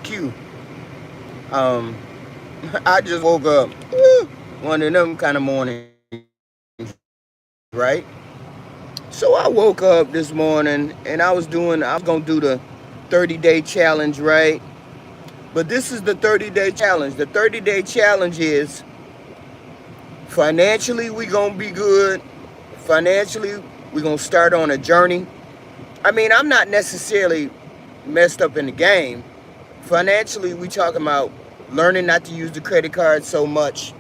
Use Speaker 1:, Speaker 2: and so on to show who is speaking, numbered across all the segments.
Speaker 1: Q. Um, I just woke up, one of them kind of mornings, right? So I woke up this morning and I was gonna do the 30-day challenge, right? But this is the 30-day challenge. The 30-day challenge is financially we gonna be good. Financially, we gonna start on a journey. I mean, I'm not necessarily messed up in the game. Financially, we talking about learning not to use the credit card so much,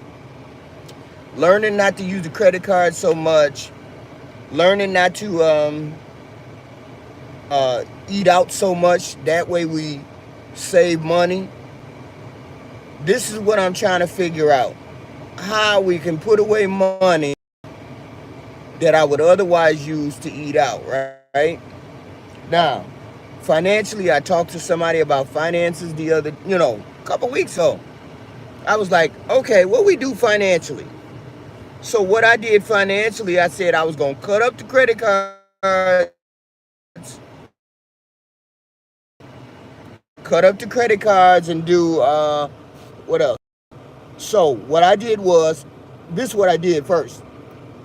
Speaker 1: learning not to use the credit card so much, learning not to eat out so much. That way we save money. This is what I'm trying to figure out. How we can put away money that I would otherwise use to eat out, right? Now, financially, I talked to somebody about finances the other, couple weeks ago. I was like, okay, what we do financially? So what I did financially, I said I was gonna cut up the credit cards, cut up the credit cards, and do what else? So what I did was, this is what I did first.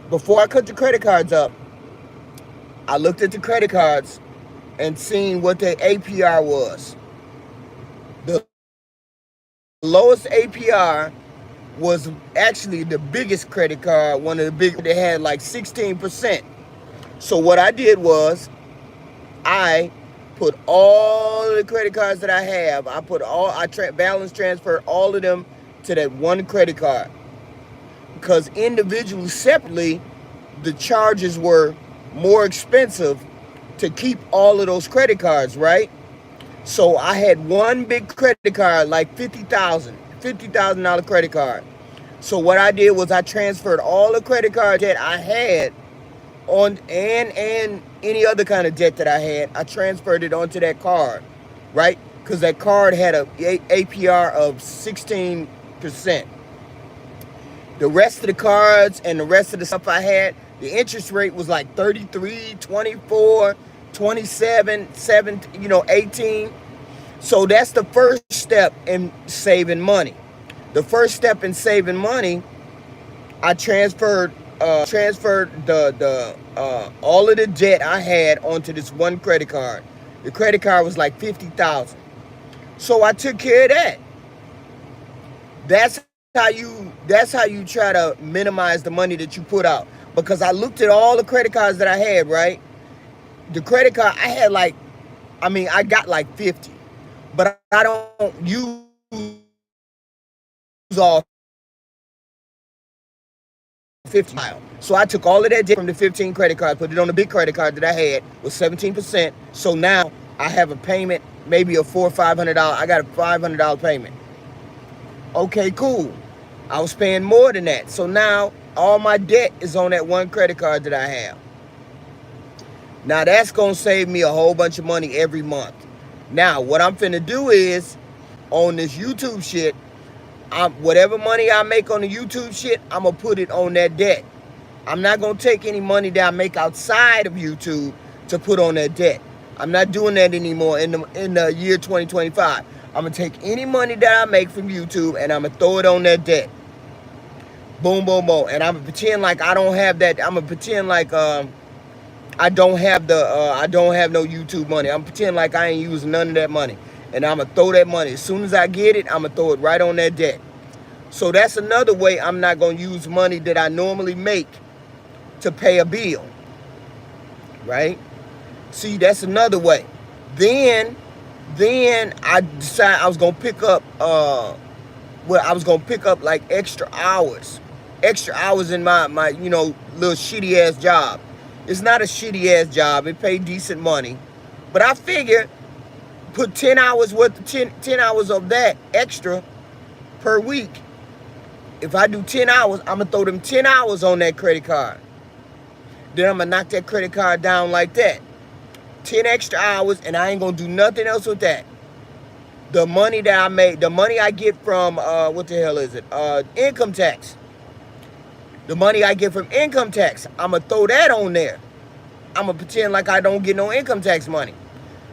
Speaker 1: Before I cut the credit cards up, I looked at the credit cards and seen what their APR was. The lowest APR was actually the biggest credit card, one of the big. They had like 16%. So what I did was I put all the credit cards that I have. Balance transfer all of them to that one credit card, because individually, separately, the charges were more expensive to keep all of those credit cards, right? So I had one big credit card, like $50,000 credit card. So what I did was I transferred all the credit cards that I had on, and any other kind of debt that I had. I transferred it onto that card, right? Because that card had a APR of 16%. The rest of the cards and the rest of the stuff I had, the interest rate was like 33, 24, 27, 7, 18. So that's the first step in saving money. The first step in saving money, I transferred the all of the debt I had onto this one credit card. The credit card was like 50,000. So I took care of that. That's how you try to minimize the money that you put out. Because I looked at all the credit cards that I had, right? The credit card I had, I got like 50, but I don't use all 50. So I took all of that debt from the 15 credit cards, put it on the big credit card that I had with 17%. So now I have a payment, maybe a $400 or $500. I got a $500 payment. Okay, cool. I was paying more than that. So now all my debt is on that one credit card that I have. Now that's going to save me a whole bunch of money every month. Now what I'm finna do is, on this YouTube shit, whatever money I make on the YouTube shit, I'm going to put it on that debt. I'm not going to take any money that I make outside of YouTube to put on that debt. I'm not doing that anymore in the year 2025. I'm going to take any money that I make from YouTube and I'm going to throw it on that debt. Boom, boom, boom. And I'm going to pretend like I don't have that. I'm going to pretend like I don't have no YouTube money. I'm pretending like I ain't using none of that money. And I'm going to throw that money. As soon as I get it, I'm going to throw it right on that debt. So that's another way I'm not going to use money that I normally make to pay a bill. Right? See, that's another way. Then I decided I was going to pick up, like extra hours in my little shitty ass job. It's not a shitty ass job. It paid decent money. But I figured, put 10 hours worth of 10 hours of that extra per week. If I do 10 hours, I'm going to throw them 10 hours on that credit card. Then I'm going to knock that credit card down like that. 10 extra hours, and I ain't going to do nothing else with that. The money that I make, the money I get from, what the hell is it? Income tax. The money I get from income tax, I'm going to throw that on there. I'm going to pretend like I don't get no income tax money.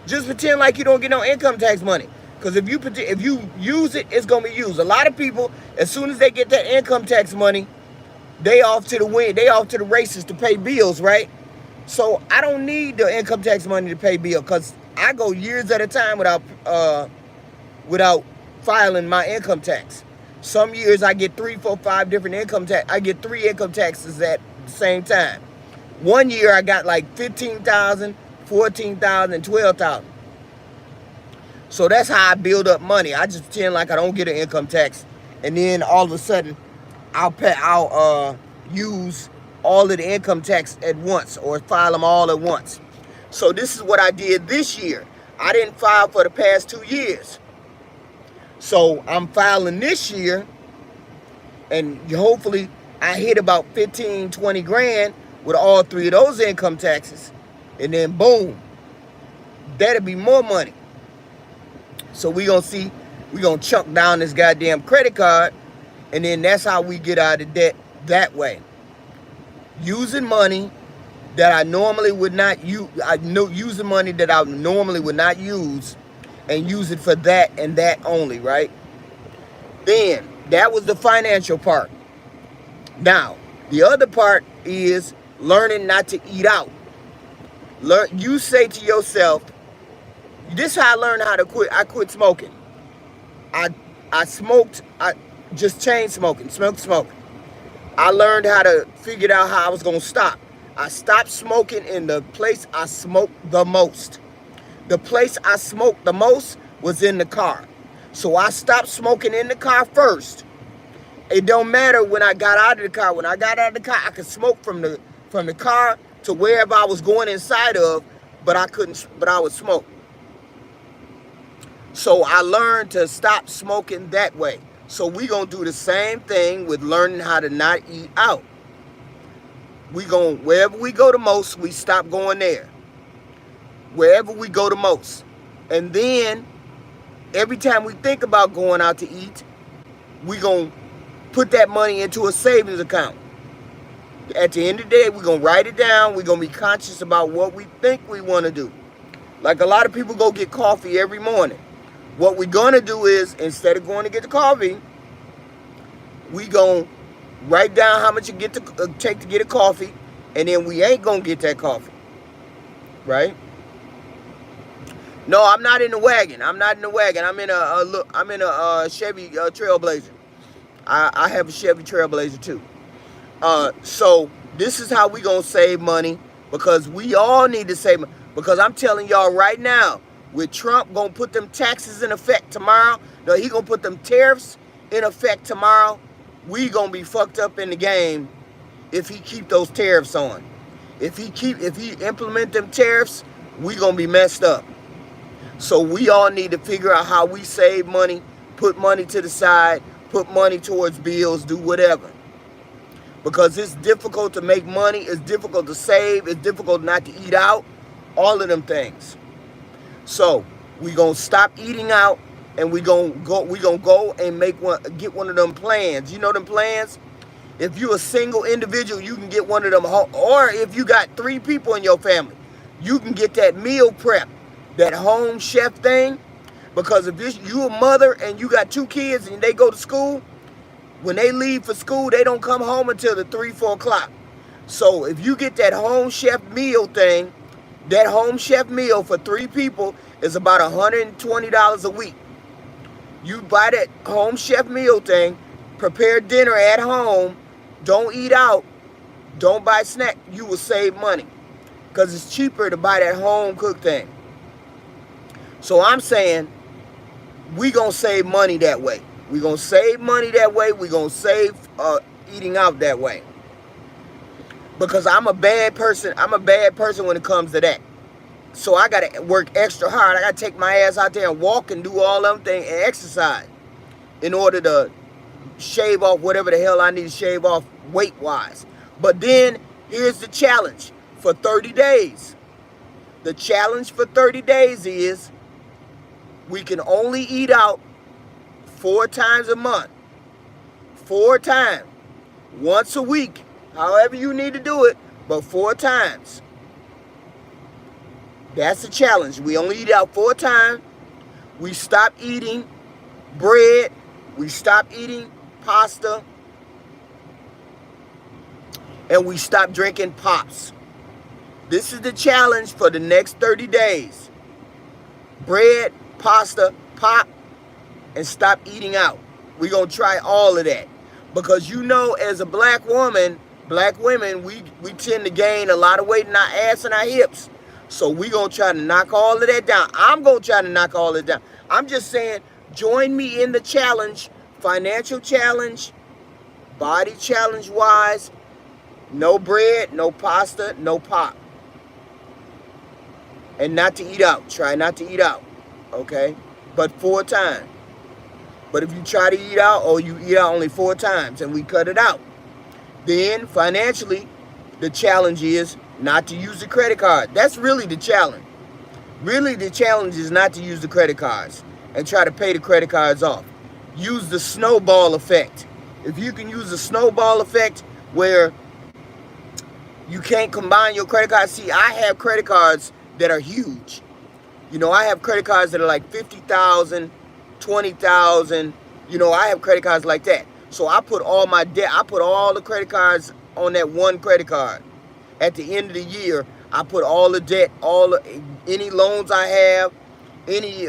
Speaker 1: Just pretend like you don't get no income tax money. Because if you use it, it's gonna be used. A lot of people, as soon as they get that income tax money, they off to the win. They off to the races to pay bills, right? So I don't need the income tax money to pay bills because I go years at a time without filing my income tax. Some years I get 3, 4, 5 different income tax. I get 3 income taxes at the same time. One year I got like 15,000, 14,000, 12,000. So that's how I build up money. I just pretend like I don't get an income tax, and then all of a sudden, I'll use all of the income tax at once or file them all at once. So this is what I did this year. I didn't file for the past 2 years. So I'm filing this year, and hopefully I hit about 15, 20 grand with all 3 of those income taxes, and then boom, that'll be more money. So we gonna see, we gonna chunk down this goddamn credit card, and then that's how we get out of debt that way. Using money that I normally would not use, using money that I normally would not use, and use it for that and that only, right? Then that was the financial part. Now, the other part is learning not to eat out. You say to yourself, this is how I learned how to quit. I quit smoking. I smoked, I just chain smoking, smoking. I learned how to figure out how I was gonna stop. I stopped smoking in the place I smoked the most. The place I smoked the most was in the car. So I stopped smoking in the car first. It don't matter when I got out of the car. When I got out of the car, I could smoke from the car to wherever I was going inside of, but I would smoke. So I learned to stop smoking that way. So we gonna do the same thing with learning how to not eat out. Wherever we go the most, we stop going there. Wherever we go the most. And then every time we think about going out to eat, we gonna put that money into a savings account. At the end of the day, we're gonna write it down. We're gonna be conscious about what we think we wanna do. Like a lot of people go get coffee every morning. What we're gonna do is, instead of going to get the coffee, we gonna write down how much it take to get a coffee, and then we ain't gonna get that coffee, right? No, I'm not in the wagon. I'm in a Chevy Trailblazer. I have a Chevy Trailblazer too. So this is how we gonna save money, because we all need to save money. Because I'm telling y'all right now, with Trump gonna put them taxes in effect tomorrow, no, he gonna put them tariffs in effect tomorrow, we gonna be fucked up in the game if he keep those tariffs on. If he implement them tariffs, we gonna be messed up. So we all need to figure out how we save money, put money to the side, put money towards bills, do whatever. Because it's difficult to make money, it's difficult to save, it's difficult not to eat out, all of them things. So we gonna stop eating out, and we gonna go and get one of them plans. You know them plans? If you're a single individual, you can get one of them. Or if you got 3 people in your family, you can get that meal prep, that home chef thing. Because if you a mother and you got 2 kids and they go to school, when they leave for school, they don't come home until the 3, 4 o'clock. So if you get that home chef meal thing, that home chef meal for 3 people is about $120 a week. You buy that home chef meal thing, prepare dinner at home, don't eat out, don't buy snack, you will save money. Because it's cheaper to buy that home cooked thing. So I'm saying, we gonna save money that way. We gonna save money that way. We gonna save eating out that way. Because I'm a bad person. I'm a bad person when it comes to that. So I gotta work extra hard. I gotta take my ass out there and walk and do all them things and exercise in order to shave off whatever the hell I need to shave off weight-wise. But then here's the challenge for 30 days. The challenge for 30 days is we can only eat out 4 times a month. 4 times. Once a week. However you need to do it, but 4 times. That's the challenge. We only eat out 4 times. We stop eating bread. We stop eating pasta. And we stop drinking pops. This is the challenge for the next 30 days. Bread, pasta, pop, and stop eating out. We're going to try all of that. Because you know, as a black woman, black women, we tend to gain a lot of weight in our ass and our hips. So we're going to try to knock all of that down. I'm going to try to knock all of it down. I'm just saying, join me in the challenge, financial challenge, body challenge wise. No bread, no pasta, no pop. And not to eat out. Try not to eat out. Okay? But 4 times. But if you try to eat out, or you eat out only 4 times and we cut it out, then financially, the challenge is not to use the credit card. That's really the challenge. Really, the challenge is not to use the credit cards and try to pay the credit cards off. Use the snowball effect. If you can use the snowball effect where you can't combine your credit cards. See, I have credit cards that are huge. You know, I have credit cards that are like 50,000, 20,000. You know, I have credit cards like that. So I put all my debt, I put all the credit cards on that one credit card. At the end of the year, I put all the debt, any loans I have, any,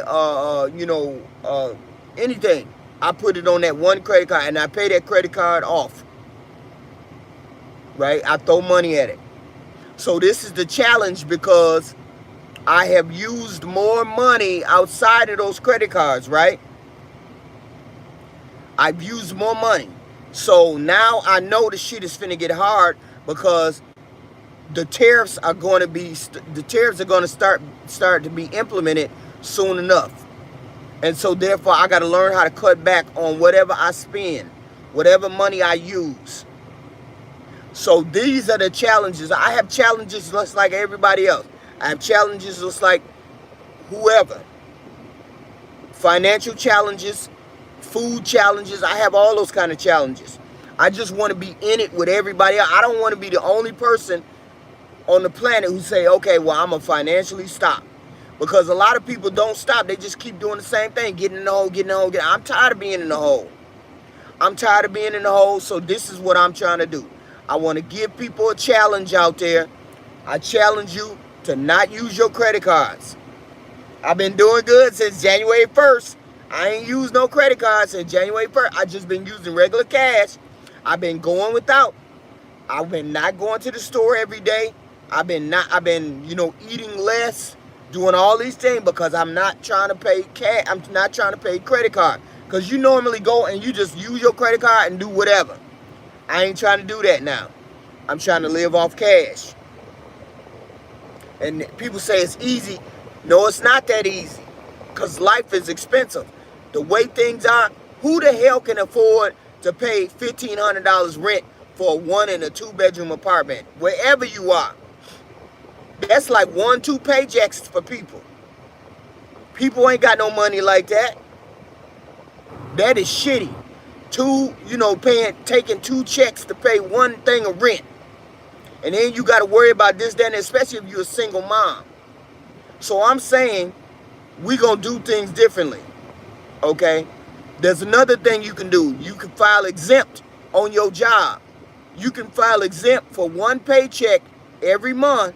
Speaker 1: anything. I put it on that one credit card and I pay that credit card off. Right? I throw money at it. So this is the challenge because I have used more money outside of those credit cards, right? I've used more money. So now I know the shit is finna get hard because the tariffs are going to start to be implemented soon enough. And so therefore I got to learn how to cut back on whatever I spend, whatever money I use. So these are the challenges. I have challenges just like everybody else. I have challenges just like whoever. Financial challenges, food challenges. I have all those kind of challenges. I just want to be in it with everybody else. I don't want to be the only person on the planet who say, okay, well, I'm going to financially stop. Because a lot of people don't stop. They just keep doing the same thing. Getting in the hole, getting in the hole. I'm tired of being in the hole. I'm tired of being in the hole. So this is what I'm trying to do. I want to give people a challenge out there. I challenge you to not use your credit cards. I've been doing good since January 1st. I ain't used no credit cards since January 1st. I just been using regular cash. I've been going without. I've been not going to the store every day. I've been eating less, doing all these things because I'm not trying to pay cash. I'm not trying to pay credit card. Because you normally go and you just use your credit card and do whatever. I ain't trying to do that now. I'm trying to live off cash. And people say it's easy. No, it's not that easy. Because life is expensive. The way things are, who the hell can afford to pay $1,500 rent for a 1 and a 2 bedroom apartment? Wherever you are. That's like 1-2 paychecks for people. People ain't got no money like that. That is shitty. Taking 2 checks to pay 1 thing of rent. And then you got to worry about this, that, and especially if you're a single mom. So I'm saying we're going to do things differently. Okay? There's another thing you can do. You can file exempt on your job. You can file exempt for 1 paycheck every month.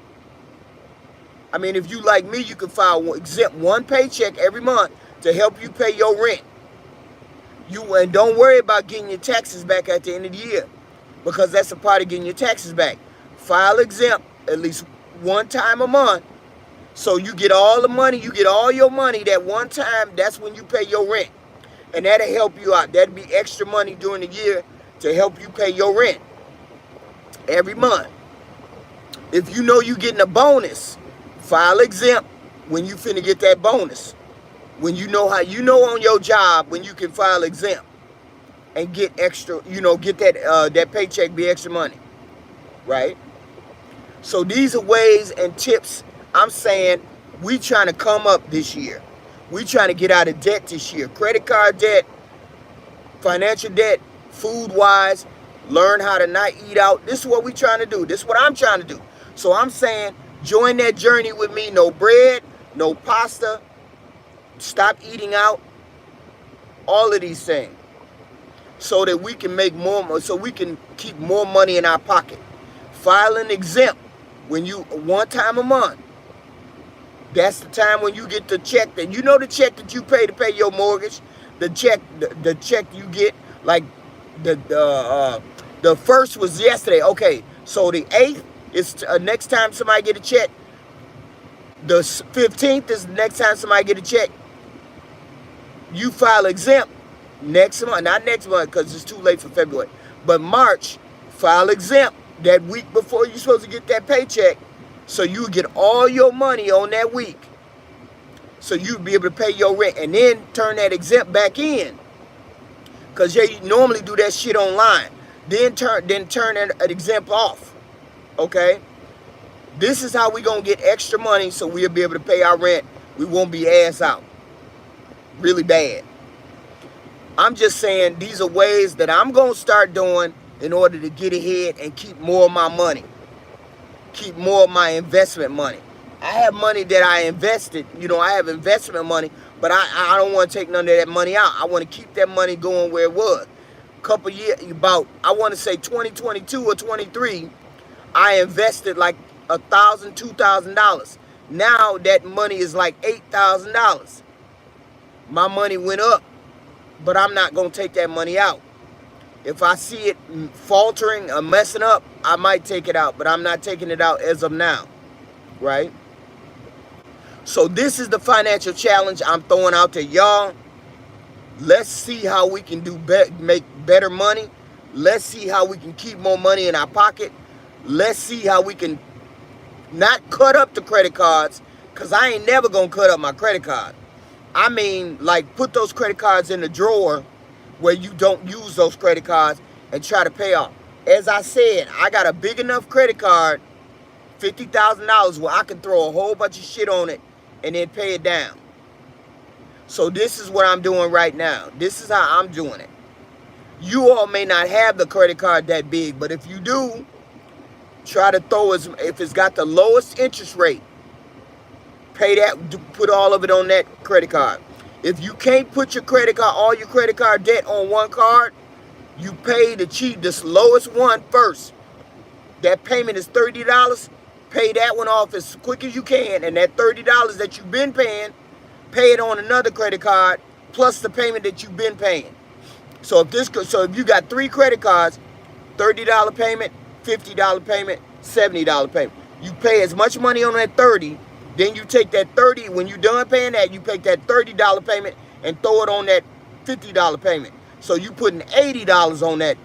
Speaker 1: I mean, if you like me, you can file exempt 1 paycheck every month to help you pay your rent. And don't worry about getting your taxes back at the end of the year, because that's a part of getting your taxes back. File exempt at least 1 time a month, so you get all the money, you get all your money that 1 time. That's when you pay your rent, and that'll help you out. That'll be extra money during the year to help you pay your rent every month. If you know you're getting a bonus, file exempt when you finna get that bonus. When you know on your job when you can file exempt and get extra, get that paycheck be extra money, right? So these are ways and tips. I'm saying we trying to come up this year. We trying to get out of debt this year. Credit card debt, financial debt, food-wise, learn how to not eat out. This is what we trying to do. This is what I'm trying to do. So I'm saying join that journey with me. No bread, no pasta. stop eating out, all of these things, so that we can make more, so we can keep more money in our pocket. File an exempt when you, one time a month. That's the time when you get the check that, you know, the check that you pay to pay your mortgage, the check you get, like the first was yesterday. Okay, so the 8th is next time somebody get a check. The 15th is the next time somebody get a check. You file exempt next month, not next month because it's too late for February, but March, file exempt that week before you're supposed to get that paycheck, so you get all your money on that week, so you'll be able to pay your rent, and then turn that exempt back in, because you normally do that shit online. Then turn that exempt off. Okay, this is how we gonna get extra money, so we'll be able to pay our rent. We won't be ass out really bad. I'm just saying, these are ways that I'm gonna start doing in order to get ahead and keep more of my money, keep more of my investment money. I have money that I invested, you know, I have investment money, but I don't want to take none of that money out. I want to keep that money going where it was. A couple years, about, I want to say 2022 or 23, I invested like $1,000, $2,000. Now that money is like $8,000. My money went up, but I'm not going to take that money out. If I see it faltering or messing up, I might take it out, but I'm not taking it out as of now, right? So this is the financial challenge I'm throwing out to y'all. Let's see how we can make better money. Let's see how we can keep more money in our pocket. Let's see how we can not cut up the credit cards, because I ain't never going to cut up my credit card. I mean, like, put those credit cards in the drawer where you don't use those credit cards and try to pay off. As I said, I got a big enough credit card, $50,000, where I can throw a whole bunch of shit on it and then pay it down. So this is what I'm doing right now. This is how I'm doing it. You all may not have the credit card that big, but if you do, try to throw, if it's got the lowest interest rate, pay that, put all of it on that credit card. If you can't put your credit card, all your credit card debt on one card, you pay the lowest one first. That payment is $30. Pay that one off as quick as you can, and that $30 that you've been paying, pay it on another credit card plus the payment that you've been paying. So if you got 3 credit cards, $30 payment, $50 payment, $70 payment. You pay as much money on that 30. Then you take that 30, when you're done paying that, you take that $30 payment and throw it on that $50 payment. So you putting $80 on that.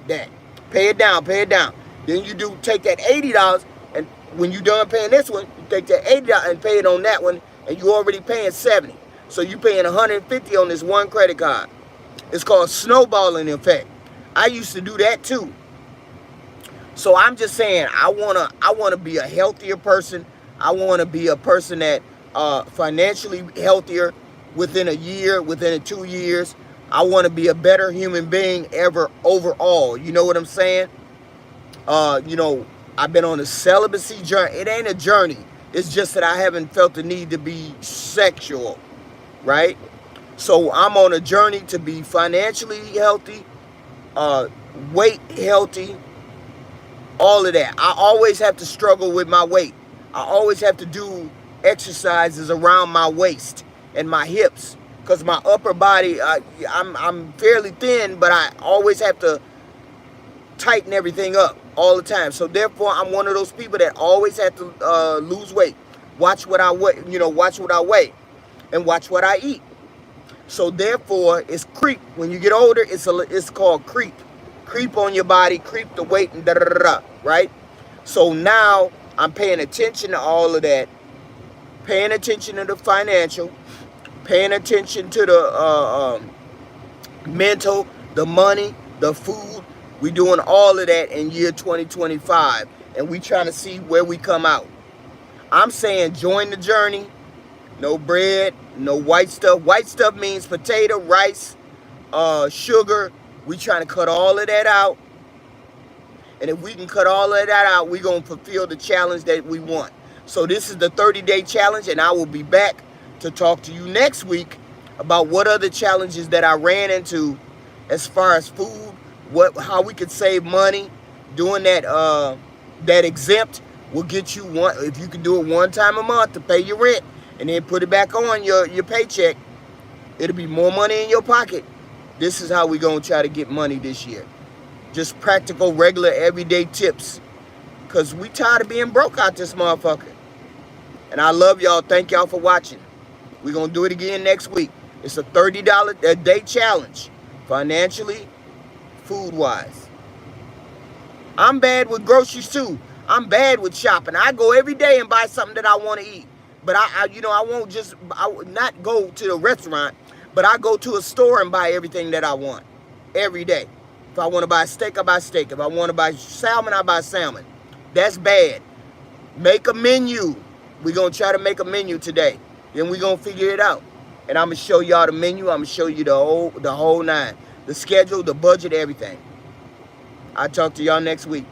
Speaker 1: Pay it down, pay it down. Then you take that $80, and when you're done paying this one, you take that $80 and pay it on that one, and you're already paying $70. So you're paying $150 on this one credit card. It's called snowballing effect. I used to do that too. So I'm just saying, I wanna be a healthier person. I want to be a person that financially healthier within a year, within 2 years. I want to be a better human being overall. You know what I'm saying? You know, I've been on a celibacy journey. It ain't a journey. It's just that I haven't felt the need to be sexual, right? So I'm on a journey to be financially healthy, weight healthy, all of that. I always have to struggle with my weight. I always have to do exercises around my waist and my hips, because my upper body, I'm fairly thin, but I always have to tighten everything up all the time. So therefore, I'm one of those people that always have to lose weight. Watch what I weigh, watch what I weigh, and watch what I eat. So therefore, it's creep. When you get older, it's called creep. Creep on your body, creep the weight, and da-da-da-da, right? So now I'm paying attention to all of that, paying attention to the financial, paying attention to the mental, the money, the food. We doing all of that in year 2025, and we trying to see where we come out. I'm saying join the journey. No bread, no white stuff. White stuff means potato, rice, sugar. We trying to cut all of that out. And if we can cut all of that out, we're going to fulfill the challenge that we want. So this is the 30-day challenge, and I will be back to talk to you next week about what other challenges that I ran into as far as food, how we could save money. Doing that exempt will get you one, if you can do it one time a month to pay your rent and then put it back on your paycheck, it'll be more money in your pocket. This is how we gonna try to get money this year. Just practical, regular, everyday tips. Cause we tired of being broke out this motherfucker. And I love y'all. Thank y'all for watching. We're gonna do it again next week. It's a $30 a day challenge. Financially, food-wise. I'm bad with groceries too. I'm bad with shopping. I go every day and buy something that I want to eat. But I won't I would not go to a restaurant, but I go to a store and buy everything that I want every day. If I want to buy steak, I buy steak. If I want to buy salmon, I buy salmon. That's bad. Make a menu. We're going to try to make a menu today. Then we're going to figure it out. And I'm going to show y'all the menu. I'm going to show you the whole nine. The schedule, the budget, everything. I'll talk to y'all next week.